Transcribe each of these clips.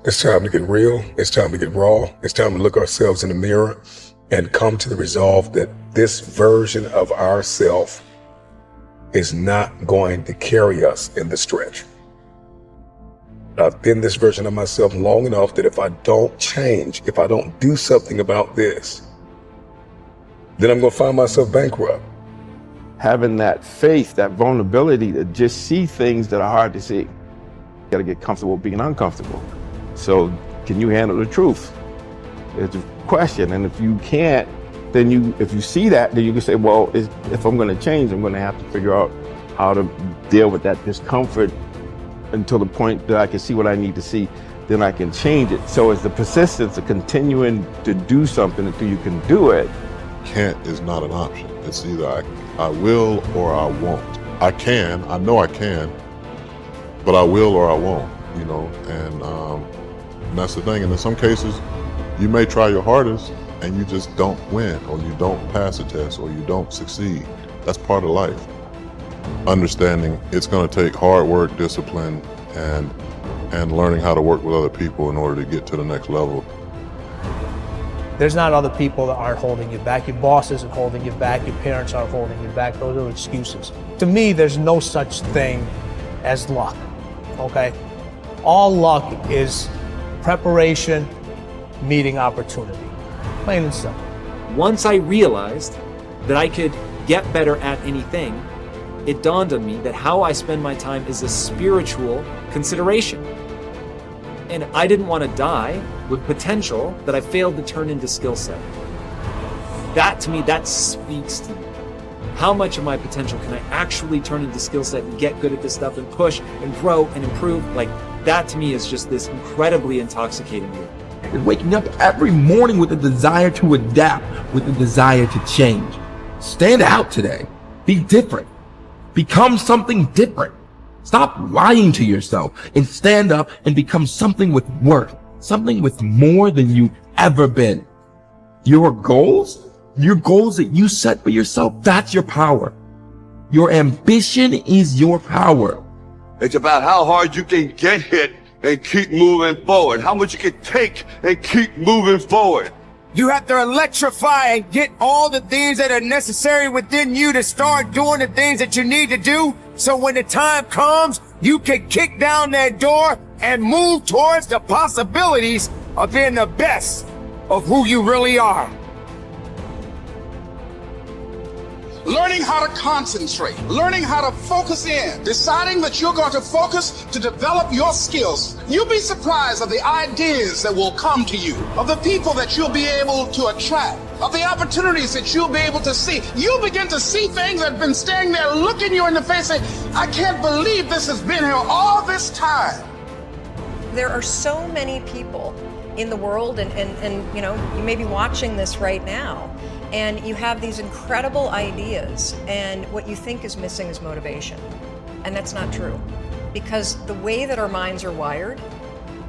It's time to get real. It's time to get raw. It's time to look ourselves in the mirror and come to the resolve that this version of ourself is not going to carry us in the stretch. I've been this version of myself long enough that if I don't change, if I don't do something about this, then I'm going to find myself bankrupt. Having that faith, that vulnerability to just see things that are hard to see. You got to get comfortable being uncomfortable. So can you handle the truth? It's a question. And if you can't, then if you see that, then you can say, well, if I'm going to change, I'm going to have to figure out how to deal with that discomfort until the point that I can see what I need to see, then I can change it. So it's the persistence of continuing to do something until you can do it. Can't is not an option. It's either I will or I won't. I know I can, but I will or I won't, and that's the thing. And in some cases, you may try your hardest and you just don't win, or you don't pass a test, or you don't succeed. That's part of life. Understanding it's going to take hard work, discipline, and learning how to work with other people in order to get to the next level. There's not other people that aren't holding you back. Your boss isn't holding you back. Your parents aren't holding you back. Those are excuses. To me, there's no such thing as luck, okay? All luck is preparation meeting opportunity. Plain and simple. Once I realized that I could get better at anything, it dawned on me that how I spend my time is a spiritual consideration. And I didn't want to die with potential that I failed to turn into skill set. That, to me, that speaks to me. How much of my potential can I actually turn into skill set and get good at this stuff and push and grow and improve? Like, that to me is just this incredibly intoxicating feeling. Is waking up every morning with a desire to adapt, with a desire to change. Stand out today. Be different. Become something different. Stop lying to yourself and stand up and become something with worth, something with more than you've ever been. Your goals that you set for yourself, that's your power. Your ambition is your power. It's about how hard you can get hit and keep moving forward. How much you can take and keep moving forward. You have to electrify and get all the things that are necessary within you to start doing the things that you need to do. So when the time comes, you can kick down that door and move towards the possibilities of being the best of who you really are. Learning how to concentrate, learning how to focus in, deciding that you're going to focus to develop your skills. You'll be surprised of the ideas that will come to you, of the people that you'll be able to attract, of the opportunities that you'll be able to see. You'll begin to see things that have been standing there looking you in the face saying, I can't believe this has been here all this time. There are so many people in the world and you may be watching this right now, and you have these incredible ideas, and what you think is missing is motivation. And that's not true. Because the way that our minds are wired,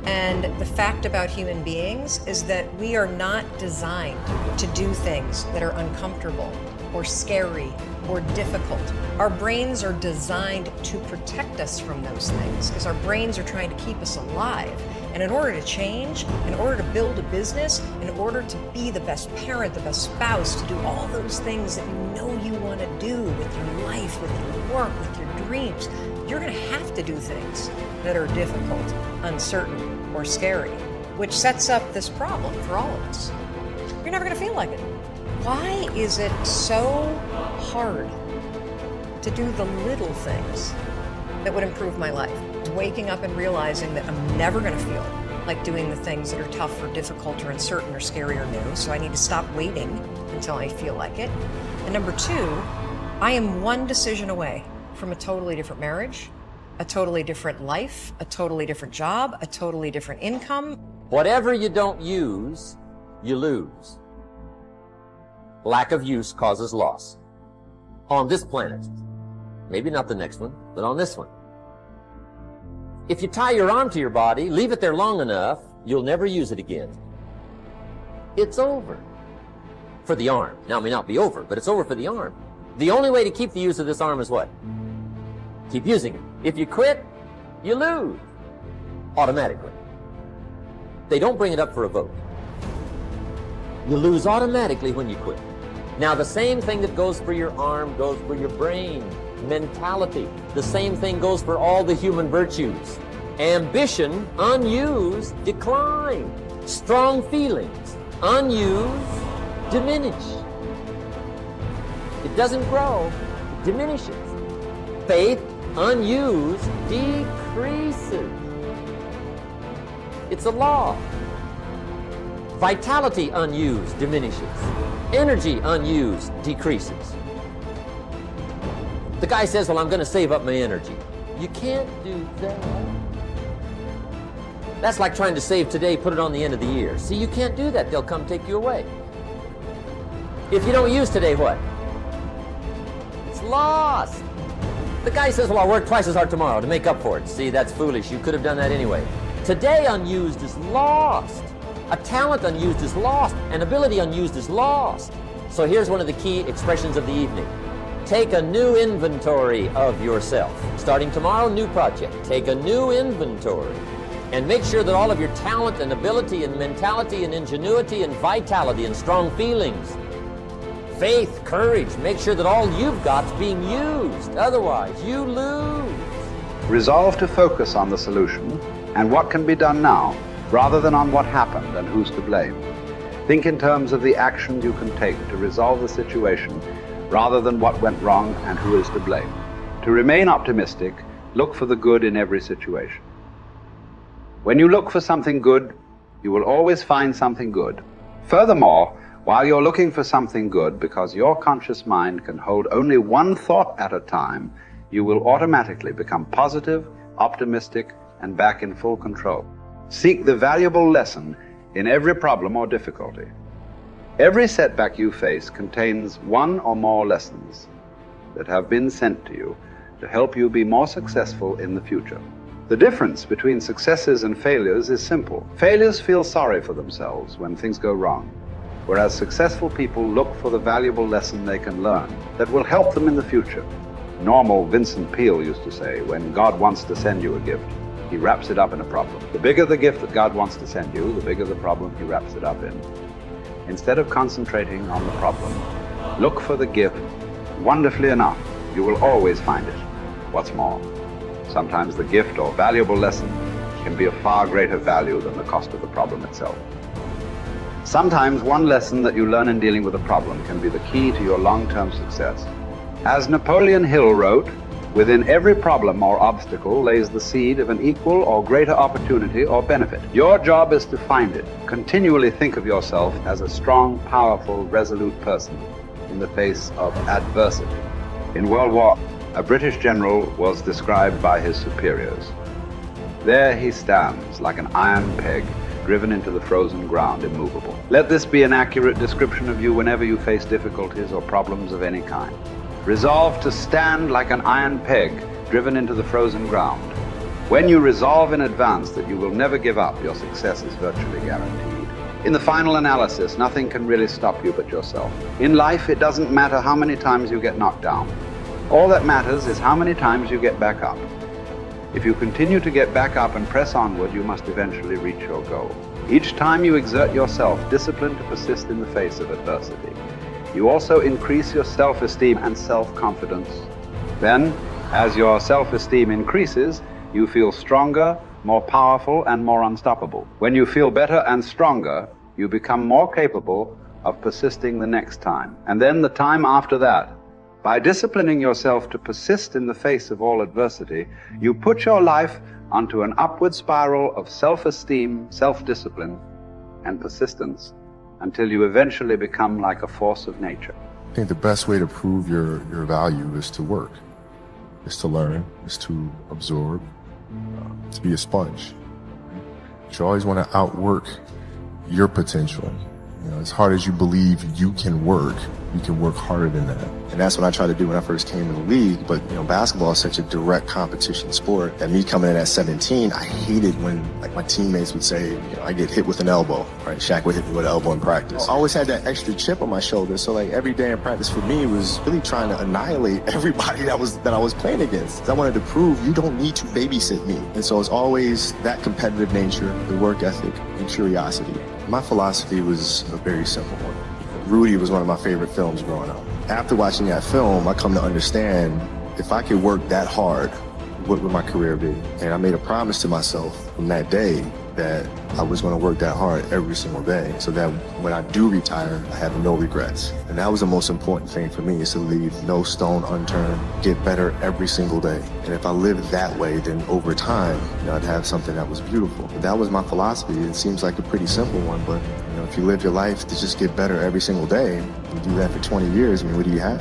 and the fact about human beings, is that we are not designed to do things that are uncomfortable or scary or difficult. Our brains are designed to protect us from those things, because our brains are trying to keep us alive. And in order to change, in order to build a business, in order to be the best parent, the best spouse, to do all those things that you know you want to do with your life, with your work, with your dreams, you're going to have to do things that are difficult, uncertain, or scary, which sets up this problem for all of us. You're never going to feel like it. Why is it so hard to do the little things that would improve my life? Waking up and realizing that I'm never going to feel like doing the things that are tough or difficult or uncertain or scary or new, so I need to stop waiting until I feel like it. And number two, I am one decision away from a totally different marriage, a totally different life, a totally different job, a totally different income. Whatever you don't use, you lose. Lack of use causes loss. On this planet. Maybe not the next one, but on this one. If you tie your arm to your body, leave it there long enough, you'll never use it again. It's over. For the arm. Now, it may not be over, but it's over for the arm. The only way to keep the use of this arm is what? Keep using it. If you quit, you lose. Automatically. They don't bring it up for a vote. You lose automatically when you quit. Now, the same thing that goes for your arm goes for your brain, mentality. The same thing goes for all the human virtues. Ambition, unused, decline. Strong feelings, unused, diminish. It doesn't grow, it diminishes. Faith, unused, decreases. It's a law. Vitality, unused, diminishes. Energy, unused, decreases. The guy says, well, I'm going to save up my energy. You can't do that. That's like trying to save today, put it on the end of the year. See, you can't do that. They'll come take you away. If you don't use today, what? It's lost. The guy says, well, I'll work twice as hard tomorrow to make up for it. See, that's foolish. You could have done that anyway. Today unused is lost. A talent unused is lost. An ability unused is lost. So here's one of the key expressions of the evening. Take a new inventory of yourself. Starting tomorrow, new project. Take a new inventory. And make sure that all of your talent and ability and mentality and ingenuity and vitality and strong feelings, faith, courage, make sure that all you've got's being used. Otherwise, you lose. Resolve to focus on the solution and what can be done now, rather than on what happened and who's to blame. Think in terms of the actions you can take to resolve the situation, rather than what went wrong and who is to blame. To remain optimistic, look for the good in every situation. When you look for something good, you will always find something good. Furthermore, while you're looking for something good, because your conscious mind can hold only one thought at a time, you will automatically become positive, optimistic, and back in full control. Seek the valuable lesson in every problem or difficulty. Every setback you face contains one or more lessons that have been sent to you to help you be more successful in the future. The difference between successes and failures is simple. Failures feel sorry for themselves when things go wrong, whereas successful people look for the valuable lesson they can learn that will help them in the future. Normal Vincent Peale used to say, when God wants to send you a gift, he wraps it up in a problem. The bigger the gift that God wants to send you, the bigger the problem he wraps it up in. Instead of concentrating on the problem, look for the gift. Wonderfully enough, you will always find it. What's more, sometimes the gift or valuable lesson can be of far greater value than the cost of the problem itself. Sometimes one lesson that you learn in dealing with a problem can be the key to your long-term success. As Napoleon Hill wrote, within every problem or obstacle lays the seed of an equal or greater opportunity or benefit. Your job is to find it. Continually think of yourself as a strong, powerful, resolute person in the face of adversity. In World War, a British general was described by his superiors. There he stands like an iron peg driven into the frozen ground, immovable. Let this be an accurate description of you whenever you face difficulties or problems of any kind. Resolve to stand like an iron peg driven into the frozen ground. When you resolve in advance that you will never give up, your success is virtually guaranteed. In the final analysis, nothing can really stop you but yourself. In life, it doesn't matter how many times you get knocked down. All that matters is how many times you get back up. If you continue to get back up and press onward, you must eventually reach your goal. Each time you exert yourself, disciplined to persist in the face of adversity, you also increase your self-esteem and self-confidence. Then, as your self-esteem increases, you feel stronger, more powerful, and more unstoppable. When you feel better and stronger, you become more capable of persisting the next time, and then the time after that. By disciplining yourself to persist in the face of all adversity, you put your life onto an upward spiral of self-esteem, self-discipline, and persistence until you eventually become like a force of nature. I think the best way to prove your value is to work, is to learn, is to absorb, to be a sponge. You always want to outwork your potential. As hard as you believe you can work, you can work harder than that. And that's what I tried to do when I first came in the league. But, you know, basketball is such a direct competition sport that me coming in at 17, I hated when, like, my teammates would say, you know, I get hit with an elbow, right? Shaq would hit me with an elbow in practice. I always had that extra chip on my shoulder. So, like, every day in practice for me was really trying to annihilate everybody that I was playing against. I wanted to prove you don't need to babysit me. And so it's always that competitive nature, the work ethic, and curiosity. My philosophy was a very simple one. Rudy was one of my favorite films growing up. After watching that film, I come to understand if I could work that hard, what would my career be? And I made a promise to myself from that day that I was going to work that hard every single day so that when I do retire, I have no regrets. And that was the most important thing for me, is to leave no stone unturned, get better every single day. And if I lived that way, then over time, you know, I'd have something that was beautiful. But that was my philosophy. It seems like a pretty simple one, but you know, if you live your life to just get better every single day, you do that for 20 years, I mean, what do you have?